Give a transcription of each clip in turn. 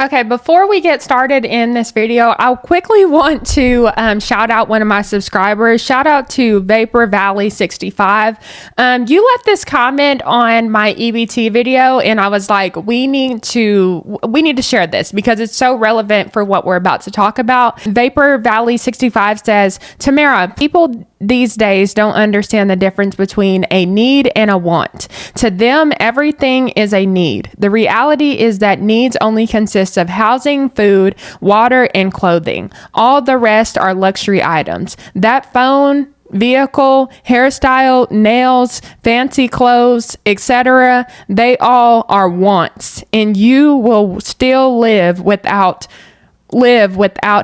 Okay, before we get started in this video, I quickly want to shout out one of my subscribers. Shout out to Vapor Valley 65. You left this comment on my EBT video, and I was like, we need to share this because it's so relevant for what we're about to talk about. Vapor Valley 65 says, Tamera, people these days don't understand the difference between a need and a want. To them, everything is a need. The reality is that needs only consist of housing, food, water, and clothing. All the rest are luxury items. That phone, vehicle, hairstyle, nails, fancy clothes, etc., they all are wants, and you will still live without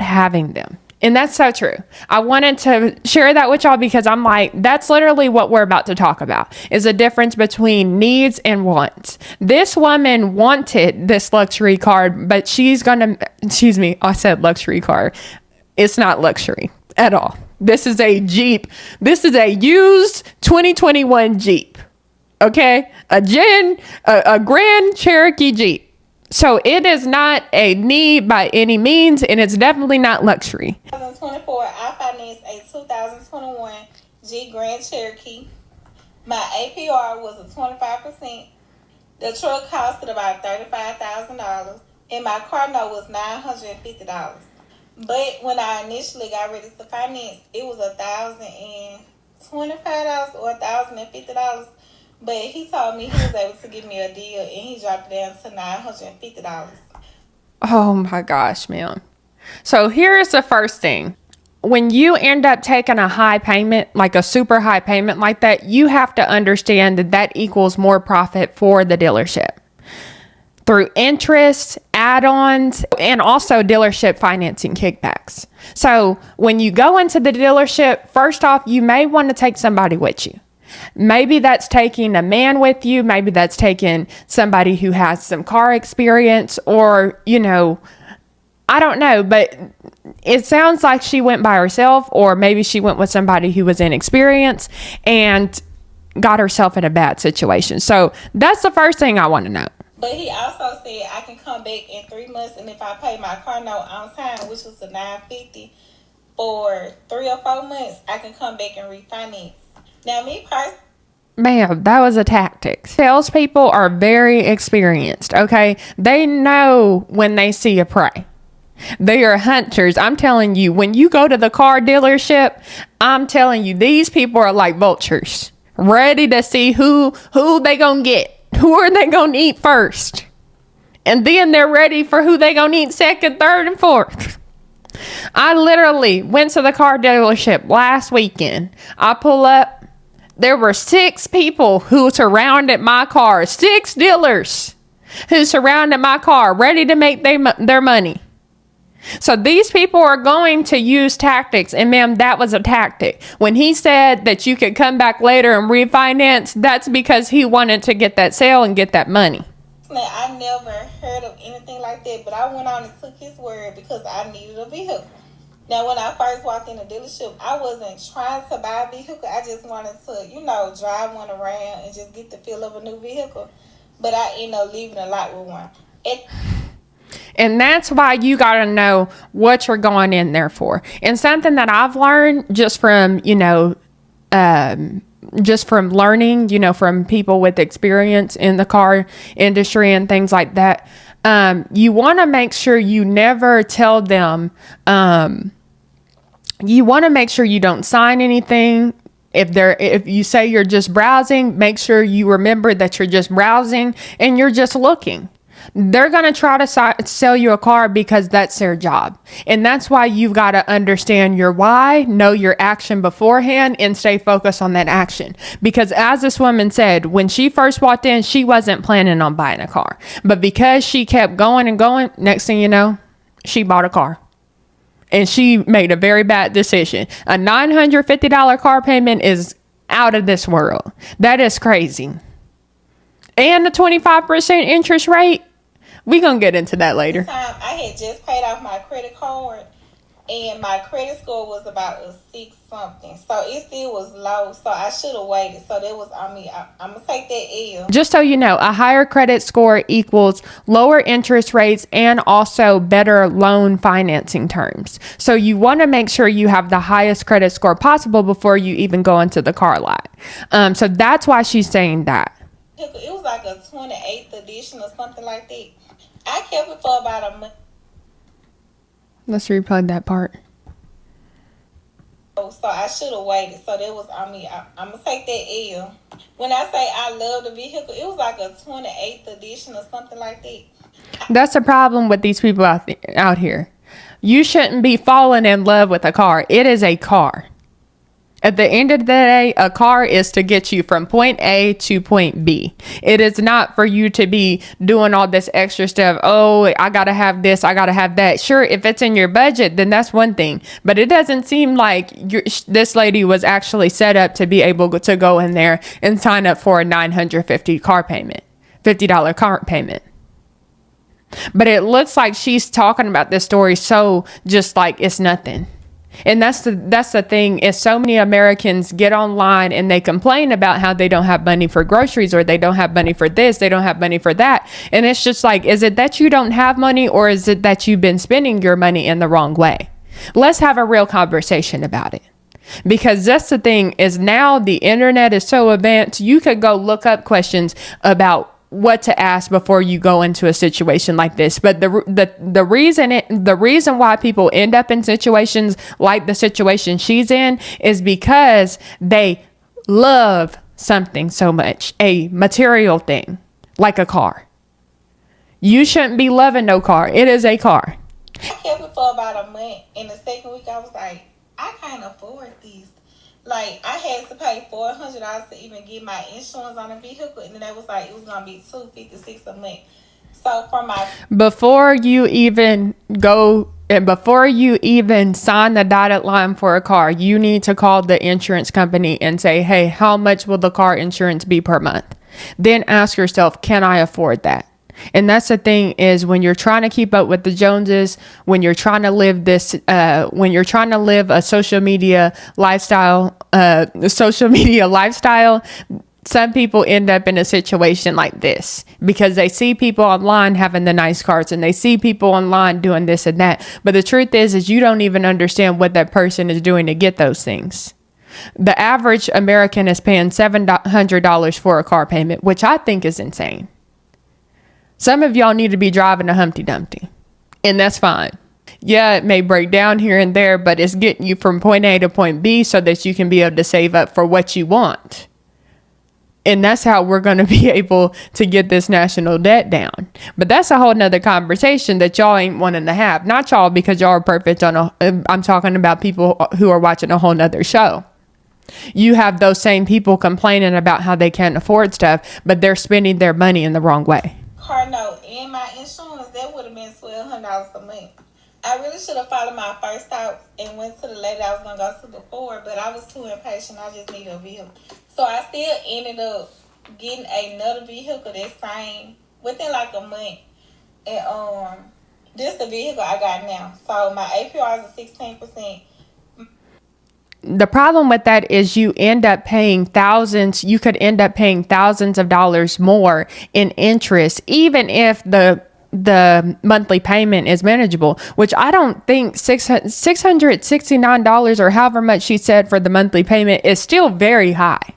having them. And that's so true. I wanted to share that with y'all because I'm like, that's literally what we're about to talk about, is a difference between needs and wants. This woman wanted this luxury car, but she's gonna, excuse me, I said luxury car. It's not luxury at all. This is a Jeep. This is a used 2021 Jeep. Okay? A Grand Cherokee Jeep. So it is not a need by any means, and it's definitely not luxury. 2024, I financed a 2021 Jeep Grand Cherokee. My APR was a 25%. The truck costed about $35,000, and my car note was $950. But when I initially got ready to finance, it was $1,025 or $1,050. But he told me he was able to give me a deal, and he dropped it down to $950. Oh my gosh, man. So here's the first thing. When you end up taking a high payment, like a super high payment like that, you have to understand that that equals more profit for the dealership through interest, add-ons, and also dealership financing kickbacks. So when you go into the dealership, first off, you may want to take somebody with you. Maybe that's taking a man with you. Maybe that's taking somebody who has some car experience, or, you know, I don't know, but it sounds like she went by herself, or maybe she went with somebody who was inexperienced and got herself in a bad situation. So that's the first thing I want to know. But he also said I can come back in 3 months, and if I pay my car note on time, which was the $950 for 3 or 4 months, I can come back and refinance. Now, me personally, ma'am, that was a tactic. Salespeople are very experienced, okay? They know when they see a prey. They are hunters. I'm telling you, when you go to the car dealership, I'm telling you, these people are like vultures, ready to see who they gonna get. Who are they gonna eat first? And then they're ready for who they gonna eat second, third, and fourth. I literally went to the car dealership last weekend. I pull up. There were 6 people who surrounded my car, 6 dealers who surrounded my car, ready to make their money. So these people are going to use tactics, and ma'am, that was a tactic. When he said that you could come back later and refinance, that's because he wanted to get that sale and get that money. I never heard of anything like that, but I went on and took his word because I needed a vehicle. Now, when I first walked in the dealership, I wasn't trying to buy a vehicle. I just wanted to, drive one around and just get the feel of a new vehicle. But I ended up leaving a lot with one. And that's why you got to know what you're going in there for. And something that I've learned just from learning, from people with experience in the car industry and things like that, you want to make sure you never tell them, you want to make sure you don't sign anything. If you say you're just browsing, make sure you remember that you're just browsing and you're just looking. They're going to try to sell you a car because that's their job. And that's why you've got to understand your why, know your action beforehand, and stay focused on that action. Because as this woman said, when she first walked in, she wasn't planning on buying a car. But because she kept going and going, next thing you know, she bought a car. And she made a very bad decision. A $950 car payment is out of this world. That is crazy. And the 25% interest rate. We're going to get into that later. I had just paid off my credit card, and my credit score was about a 6 something. So it still was low. So I should have waited. So that was on me. I'm going to take that L. Just so you know, a higher credit score equals lower interest rates and also better loan financing terms. So you want to make sure you have the highest credit score possible before you even go into the car lot. So that's why she's saying that. It was like a 28th edition or something like that. I kept it for about a month. Let's replay that part. So I should have waited. So that was on me. I'm going to take that L. When I say I love the vehicle, it was like a 28th edition or something like that. That's the problem with these people out here. You shouldn't be falling in love with a car. It is a car. At the end of the day, a car is to get you from point A to point B. It is not for you to be doing all this extra stuff. Oh, I got to have this. I got to have that. Sure, if it's in your budget, then that's one thing. But it doesn't seem like this lady was actually set up to be able to go in there and sign up for a $950 car payment, $50 car payment. But it looks like she's talking about this story so just like it's nothing. And that's the thing is so many Americans get online and they complain about how they don't have money for groceries or they don't have money for this, they don't have money for that. And it's just like, is it that you don't have money or is it that you've been spending your money in the wrong way? Let's have a real conversation about it. Because that's the thing is now the internet is so advanced, you could go look up questions about what to ask before you go into a situation like this. But the reason why people end up in situations like the situation she's in is because they love something so much, a material thing like a car. You shouldn't be loving no car. It is a car. I kept it for about a month. In the second week, I was like, I can't afford these. Like, I had to pay $400 to even get my insurance on the vehicle, and then they was like, it was gonna be $256 a month. So for my before you even sign the dotted line for a car, you need to call the insurance company and say, hey, how much will the car insurance be per month? Then ask yourself, can I afford that? And that's the thing is when you're trying to keep up with the Joneses, when you're trying to live a social media lifestyle, some people end up in a situation like this because they see people online having the nice cars and they see people online doing this and that. But the truth is you don't even understand what that person is doing to get those things. The average American is paying $700 for a car payment, which I think is insane. Some of y'all need to be driving a Humpty Dumpty, and that's fine. Yeah, it may break down here and there, but it's getting you from point A to point B so that you can be able to save up for what you want. And that's how we're going to be able to get this national debt down. But that's a whole nother conversation that y'all ain't wanting to have. Not y'all because y'all are perfect I'm talking about people who are watching a whole nother show. You have those same people complaining about how they can't afford stuff, but they're spending their money in the wrong way. Car note and my insurance, that would have been $1,200 a month. I really should have followed my first thoughts and went to the lady I was going to go to before, but I was too impatient. I just needed a vehicle. So I still ended up getting another vehicle that same within like a month. And this the vehicle I got now. So my APR is 16%. The problem with that is you could end up paying thousands of dollars more in interest, even if the monthly payment is manageable, which I don't think $669 or however much she said for the monthly payment is still very high.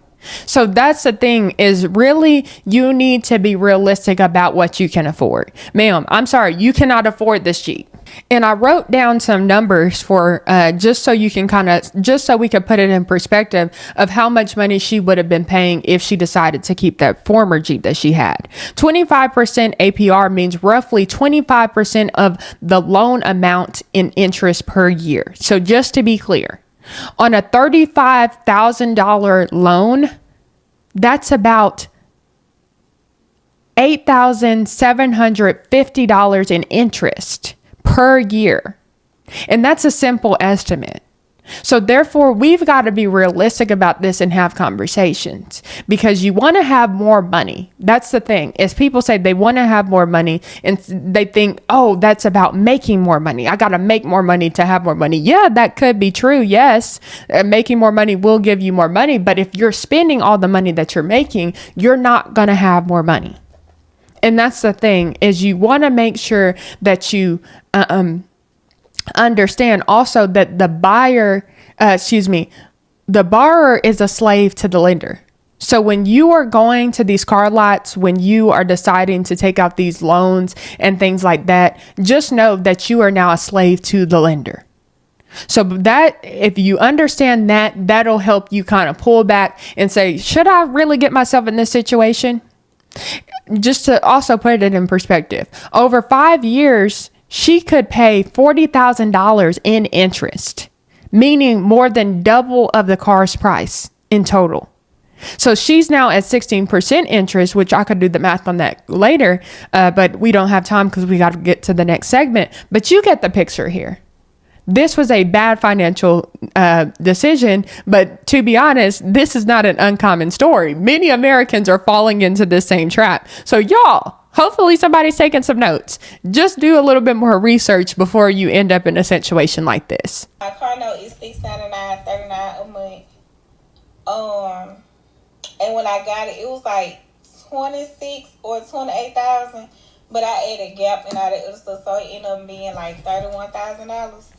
So that's the thing is really you need to be realistic about what you can afford. Ma'am, I'm sorry, you cannot afford this Jeep. And I wrote down some numbers for just so we could put it in perspective of how much money she would have been paying if she decided to keep that former Jeep that she had. 25% APR means roughly 25% of the loan amount in interest per year. So just to be clear, on a $35,000 loan, that's about $8,750 in interest per year. And that's a simple estimate. So therefore, we've got to be realistic about this and have conversations, because you want to have more money. That's the thing, is people say they want to have more money and they think, oh, that's about making more money. I got to make more money to have more money. Yeah, that could be true. Yes, making more money will give you more money. But if you're spending all the money that you're making, you're not going to have more money. And that's the thing, is you want to make sure that you understand also that the borrower is a slave to the lender. So when you are going to these car lots, when you are deciding to take out these loans and things like that, just know that you are now a slave to the lender. So that, if you understand that, that'll help you kind of pull back and say, should I really get myself in this situation? Just to also put it in perspective, over 5 years, she could pay $40,000 in interest, meaning more than double of the car's price in total. So she's now at 16% interest, which I could do the math on that later, but we don't have time because we got to get to the next segment. But you get the picture here. This was a bad financial decision, but to be honest, this is not an uncommon story. Many Americans are falling into this same trap. So y'all, hopefully somebody's taking some notes. Just do a little bit more research before you end up in a situation like this. My car note is $699, $39 a month. And when I got it, it was like 26 or 28,000, but I added Gap and all that other stuff, so it ended up being like $31,000.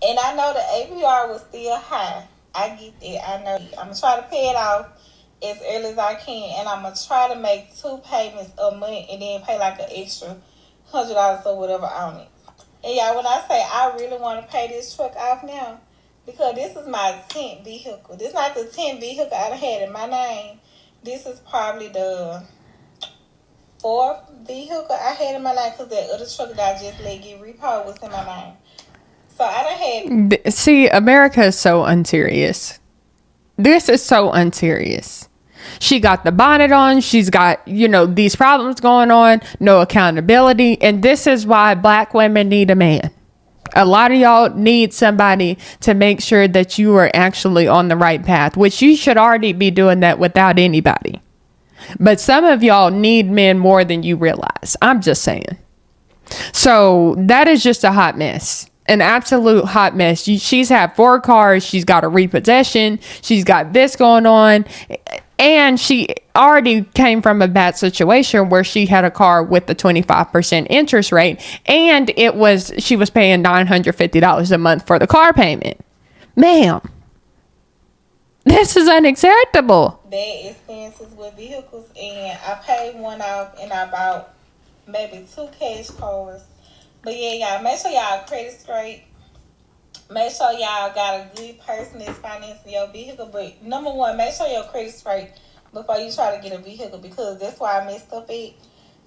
And I know the APR was still high. I get that. I know. I'm going to try to pay it off as early as I can. And I'm going to try to make 2 payments a month and then pay like an extra $100 or whatever on it. And y'all, when I say I really want to pay this truck off now, because this is my 10th vehicle. This is not the 10th vehicle I had in my name. This is probably the 4th vehicle I had in my name, because that other truck that I just let get repoed was in my name. So I done had... See, America is so unserious. This is so unserious. She got the bonnet on. She's got, these problems going on. No accountability. And this is why Black women need a man. A lot of y'all need somebody to make sure that you are actually on the right path, which you should already be doing that without anybody. But some of y'all need men more than you realize. I'm just saying. So that is just a hot mess. An absolute hot mess. She's had 4 cars. She's got a repossession. She's got this going on. And she already came from a bad situation where she had a car with the 25% interest rate. And she was paying $950 a month for the car payment. Ma'am, this is unacceptable. Bad experiences with vehicles. And I paid one off and I bought maybe 2 cash cars. But yeah, y'all, make sure y'all credit straight. Make sure y'all got a good person that's financing your vehicle. But number one, make sure your credit straight before you try to get a vehicle, because that's why I messed up it.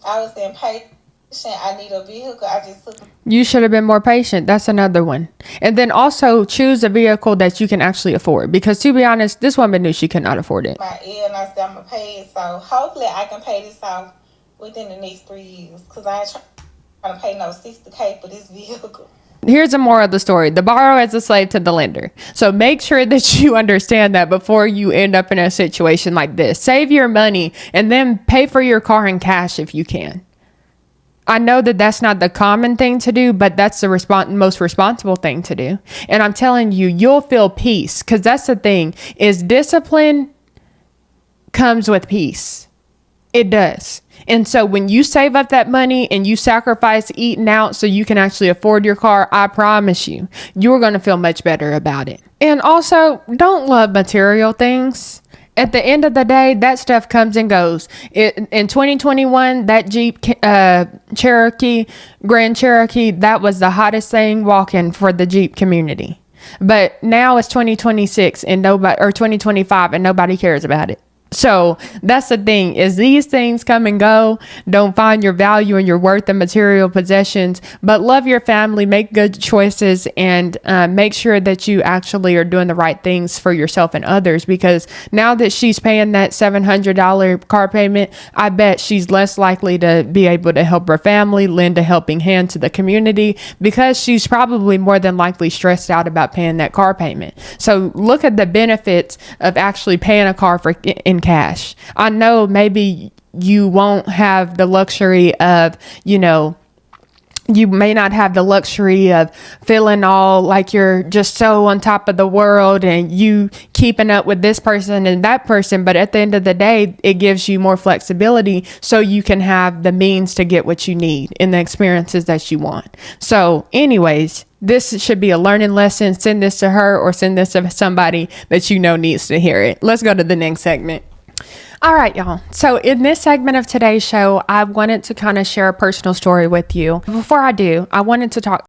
I was impatient. I need a vehicle. I just took... You should have been more patient. That's another one. And then also choose a vehicle that you can actually afford. Because to be honest, this woman knew she could not afford it. My ear, and I said I'm going to pay it. So hopefully I can pay this off within the next 3 years. Because I ain't trying to pay no $60K for this vehicle. Here's a moral of the story. The borrower is a slave to the lender. So make sure that you understand that before you end up in a situation like this. Save your money and then pay for your car in cash if you can. I know that that's not the common thing to do, but that's the most responsible thing to do. And I'm telling you, you'll feel peace, because that's the thing, is discipline comes with peace. It does. And so when you save up that money and you sacrifice eating out so you can actually afford your car, I promise you, you're going to feel much better about it. And also, don't love material things. At the end of the day, that stuff comes and goes. In 2021, that Jeep Cherokee, Grand Cherokee, that was the hottest thing walking for the Jeep community. But now it's 2026 and 2025 and nobody cares about it. So that's the thing, is these things come and go. Don't find your value and your worth in material possessions, but love your family, make good choices, and make sure that you actually are doing the right things for yourself and others, because now that she's paying that $700 car payment, I bet she's less likely to be able to help her family, lend a helping hand to the community, because she's probably more than likely stressed out about paying that car payment. So look at the benefits of actually paying a car for in cash. I know maybe you won't have the luxury of, you may not have the luxury of feeling all like you're just so on top of the world and you keeping up with this person and that person. But at the end of the day, it gives you more flexibility so you can have the means to get what you need and the experiences that you want. So anyways, this should be a learning lesson. Send this to her or send this to somebody that you know needs to hear it. Let's go to the next segment. All right, y'all. So in this segment of today's show, I wanted to kind of share a personal story with you. Before I do, I wanted to talk